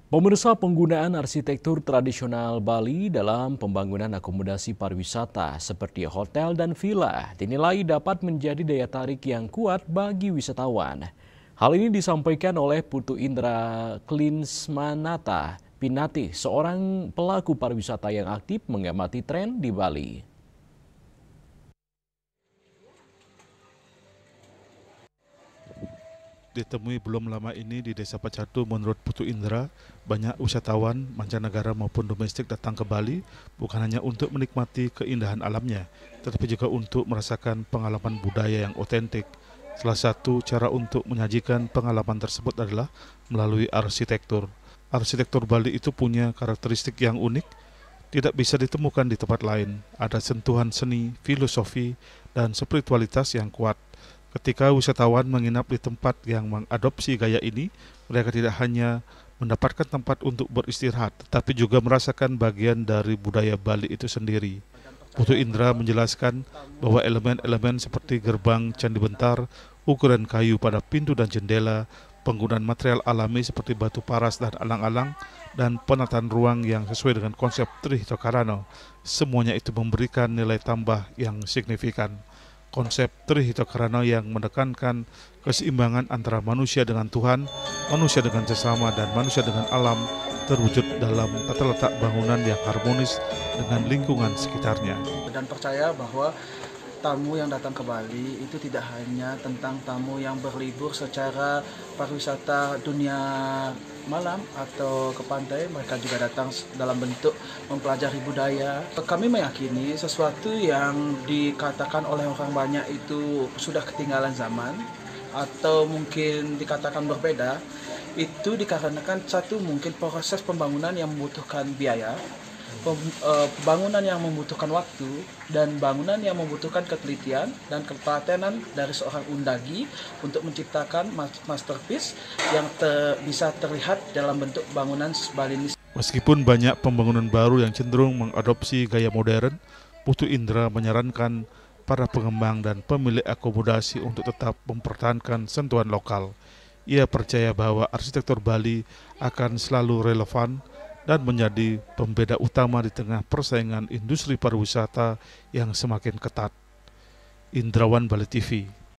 Pemirsa, penggunaan arsitektur tradisional Bali dalam pembangunan akomodasi pariwisata seperti hotel dan villa dinilai dapat menjadi daya tarik yang kuat bagi wisatawan. Hal ini disampaikan oleh Putu Indra Klinsmanata Pinati, seorang pelaku pariwisata yang aktif mengamati tren di Bali. Ditemui belum lama ini di Desa Pacatu, menurut Putu Indra, banyak wisatawan mancanegara maupun domestik datang ke Bali bukan hanya untuk menikmati keindahan alamnya, tetapi juga untuk merasakan pengalaman budaya yang otentik. Salah satu cara untuk menyajikan pengalaman tersebut adalah melalui arsitektur. Arsitektur Bali itu punya karakteristik yang unik, tidak bisa ditemukan di tempat lain. Ada sentuhan seni, filosofi, dan spiritualitas yang kuat. Ketika wisatawan menginap di tempat yang mengadopsi gaya ini, mereka tidak hanya mendapatkan tempat untuk beristirahat, tetapi juga merasakan bagian dari budaya Bali itu sendiri. Putu Indra menjelaskan bahwa elemen-elemen seperti gerbang Candi Bentar, ukuran kayu pada pintu dan jendela, penggunaan material alami seperti batu paras dan alang-alang, dan penataan ruang yang sesuai dengan konsep Trihita Karana, semuanya itu memberikan nilai tambah yang signifikan. Konsep Trihita Karana yang menekankan keseimbangan antara manusia dengan Tuhan, manusia dengan sesama, dan manusia dengan alam terwujud dalam tata letak bangunan yang harmonis dengan lingkungan sekitarnya. Dan percaya bahwa tamu yang datang ke Bali itu tidak hanya tentang tamu yang berlibur secara pariwisata dunia malam atau ke pantai, mereka juga datang dalam bentuk mempelajari budaya. Kami meyakini sesuatu yang dikatakan oleh orang banyak itu sudah ketinggalan zaman atau mungkin dikatakan berbeda, itu dikarenakan satu mungkin proses pembangunan yang membutuhkan biaya, bangunan yang membutuhkan waktu, dan bangunan yang membutuhkan ketelitian dan ketelatenan dari seorang undagi untuk menciptakan masterpiece yang bisa terlihat dalam bentuk bangunan Bali. Meskipun banyak pembangunan baru yang cenderung mengadopsi gaya modern, Putu Indra menyarankan para pengembang dan pemilik akomodasi untuk tetap mempertahankan sentuhan lokal. Ia percaya bahwa arsitektur Bali akan selalu relevan dan menjadi pembeda utama di tengah persaingan industri pariwisata yang semakin ketat. Indrawan, Bali TV.